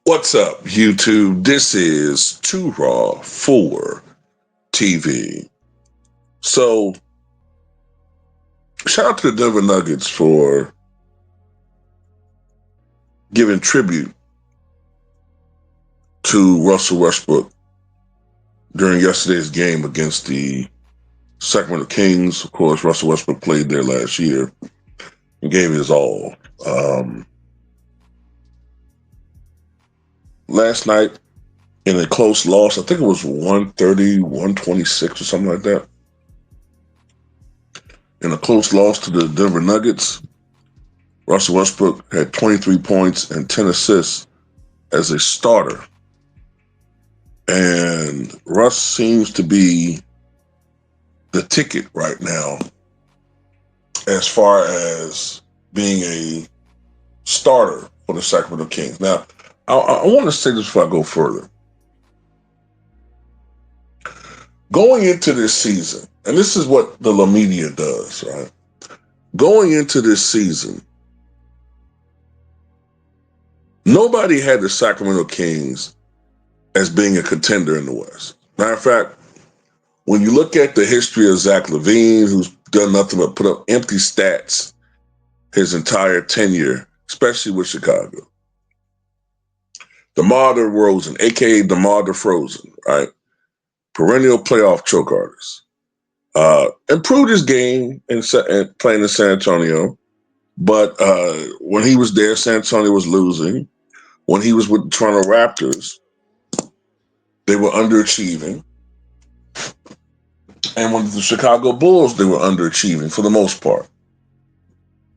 What's up, YouTube? This is Too Raw for TV. So, shout out to the Denver Nuggets for giving tribute to Russell Westbrook during yesterday's game against the Sacramento Kings. Of course, Russell Westbrook played there last year and gave his all. Last night, in a close loss, I think it was 130, 126 or something like that. In a close loss to the Denver Nuggets, Russell Westbrook had 23 points and 10 assists as a starter. And Russ seems to be the ticket right now as far as being a starter for the Sacramento Kings. Now, I want to say this before I go further. Going into this season, and this is what the La Media does, right? Going into this season, nobody had the Sacramento Kings as being a contender in the West. Matter of fact, when you look at the history of Zach LaVine, who's done nothing but put up empty stats his entire tenure, especially with Chicago. DeMar DeRozan, a.k.a. DeMar DeFrozen, right? Perennial playoff choke artist. Improved his game in playing in San Antonio, but when he was there, San Antonio was losing. When he was with the Toronto Raptors, they were underachieving. And when the Chicago Bulls, they were underachieving for the most part.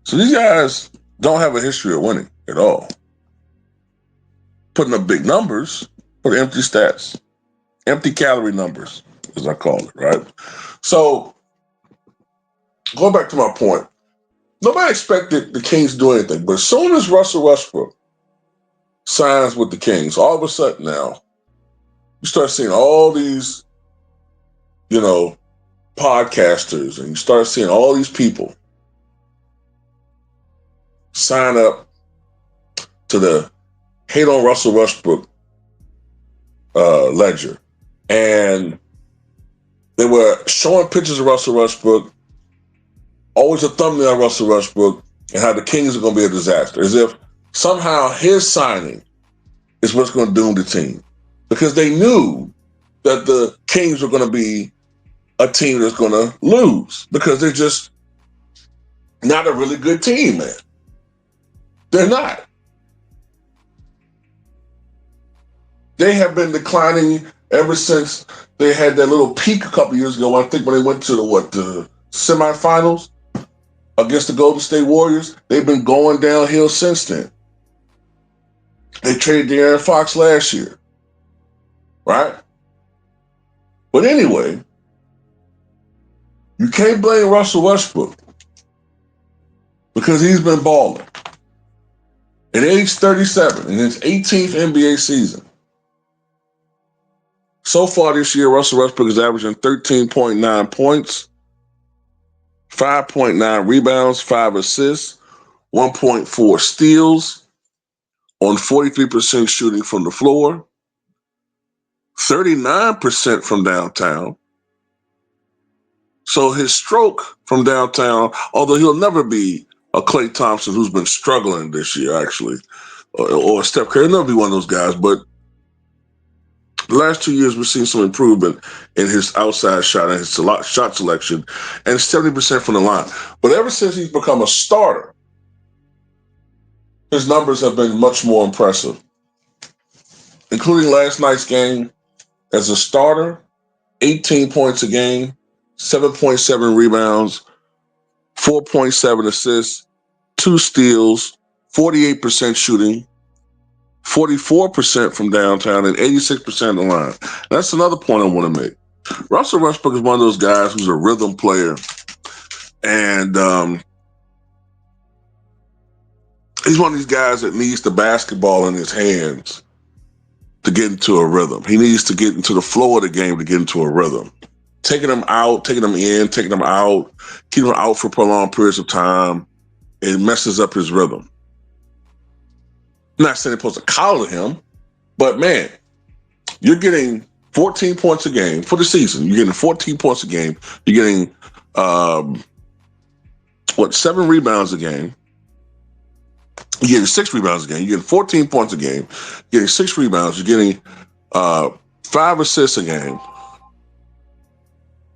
So these guys don't have a history of winning at all. Putting up big numbers, but empty stats. Empty calorie numbers, as I call it, right? So, going back to my point, nobody expected the Kings to do anything. But as soon as Russell Westbrook signs with the Kings, all of a sudden now, you start seeing all these, podcasters, and you start seeing all these people sign up to the Hate on Russell Westbrook ledger. And they were showing pictures of Russell Westbrook, always a thumbnail of Russell Westbrook, and how the Kings are going to be a disaster, as if somehow his signing is what's going to doom the team. Because they knew that the Kings were going to be a team that's going to lose, because they're just not a really good team, man. They're not. They have been declining ever since they had that little peak a couple years ago. I think when they went to the semifinals against the Golden State Warriors. They've been going downhill since then. They traded De'Aaron Fox last year, right? But anyway, you can't blame Russell Westbrook because he's been balling. At age 37, in his 18th NBA season, so far this year, Russell Westbrook is averaging 13.9 points, 5.9 rebounds, 5 assists, 1.4 steals on 43% shooting from the floor, 39% from downtown. So his stroke from downtown, although he'll never be a Klay Thompson who's been struggling this year, actually, or Steph Curry, he'll never be one of those guys, but the last 2 years, we've seen some improvement in his outside shot and his shot selection, and 70% from the line. But ever since he's become a starter, his numbers have been much more impressive, including last night's game. As a starter, 18 points a game, 7.7 rebounds, 4.7 assists, 2 steals, 48% shooting, 44% from downtown, and 86% on the line. That's another point I want to make. Russell Westbrook is one of those guys who's a rhythm player, and he's one of these guys that needs the basketball in his hands to get into a rhythm. He needs to get into the flow of the game to get into a rhythm. Taking them out, taking them in, taking them out, keeping them out for prolonged periods of time, it messes up his rhythm. I'm not saying it's supposed to collar him, But man, you're getting 14 points a game for the season. You're getting 14 points a game. You're getting 7 rebounds a game. You're getting 6 rebounds a game. You're getting 14 points a game. You're getting 6 rebounds. You're getting 5 assists a game.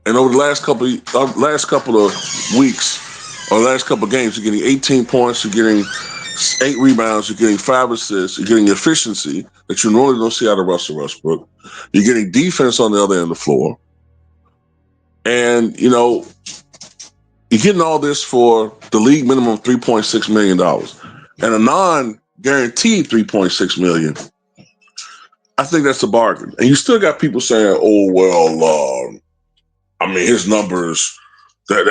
And over the last couple of weeks, or last couple of games, you're getting 18 points. You're getting 8 rebounds. You're getting 5 assists. You're getting efficiency that you normally don't see out of Russell Westbrook. You're getting defense on the other end of the floor. And, you're getting all this for the league minimum of $3.6 million and a non-guaranteed $3.6 million. I think that's a bargain. And you still got people saying, oh, well, his numbers, that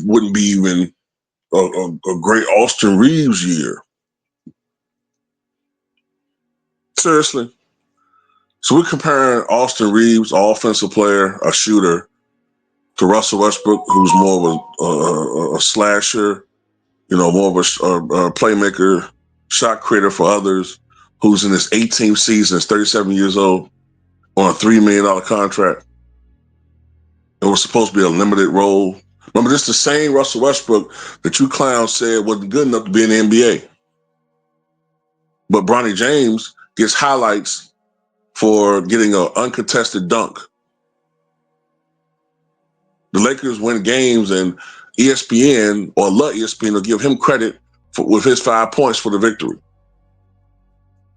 wouldn't be even a great Austin Reeves year. Seriously. So we're comparing Austin Reeves, offensive player, a shooter, to Russell Westbrook, who's more of a slasher, more of a playmaker, shot creator for others, who's in his 18th season, is 37 years old, on a $3 million contract. It was supposed to be a limited role. Remember, this is the same Russell Westbrook that you clowns said wasn't good enough to be in the NBA. But Bronny James gets highlights for getting an uncontested dunk. The Lakers win games, and ESPN or ESPN will give him credit with his 5 points for the victory.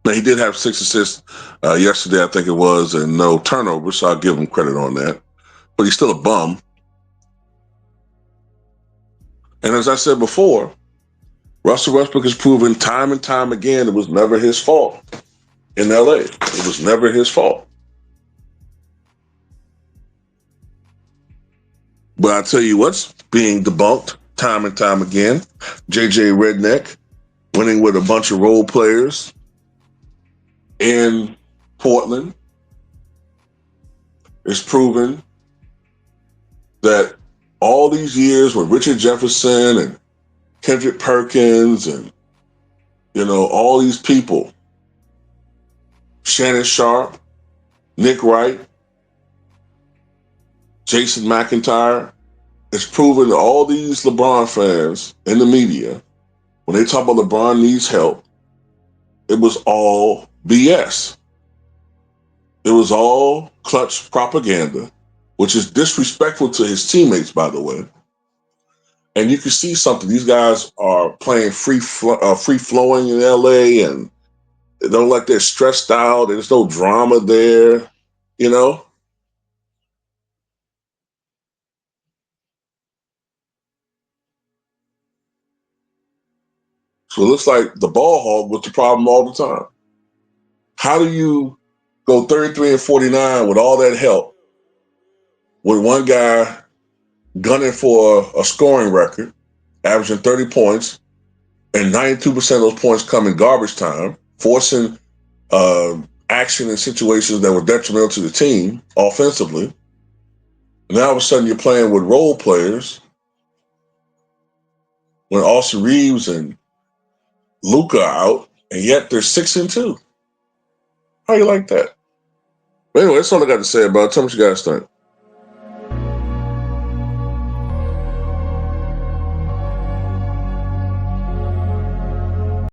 Now, he did have 6 assists yesterday, I think it was, and no turnovers, so I'll give him credit on that. But he's still a bum. And as I said before, Russell Westbrook has proven time and time again it was never his fault in LA. It was never his fault. But I tell you what's being debunked time and time again. JJ Redick winning with a bunch of role players in Portland is proven that all these years with Richard Jefferson and Kendrick Perkins and, all these people, Shannon Sharp, Nick Wright, Jason McIntyre, it's proven that all these LeBron fans in the media, when they talk about LeBron needs help, it was all BS. It was all clutch propaganda, which is disrespectful to his teammates, by the way. And you can see something. These guys are playing free flowing in LA, and they don't like they're stressed out. There's no drama there, So it looks like the ball hog was the problem all the time. How do you go 33 and 49 with all that help, with one guy gunning for a scoring record, averaging 30 points, and 92% of those points come in garbage time, forcing action in situations that were detrimental to the team offensively? And now all of a sudden you're playing with role players when Austin Reeves and Luka are out, and yet they're 6-2. How you like that? But anyway, that's all I got to say about it. Tell me what you guys think.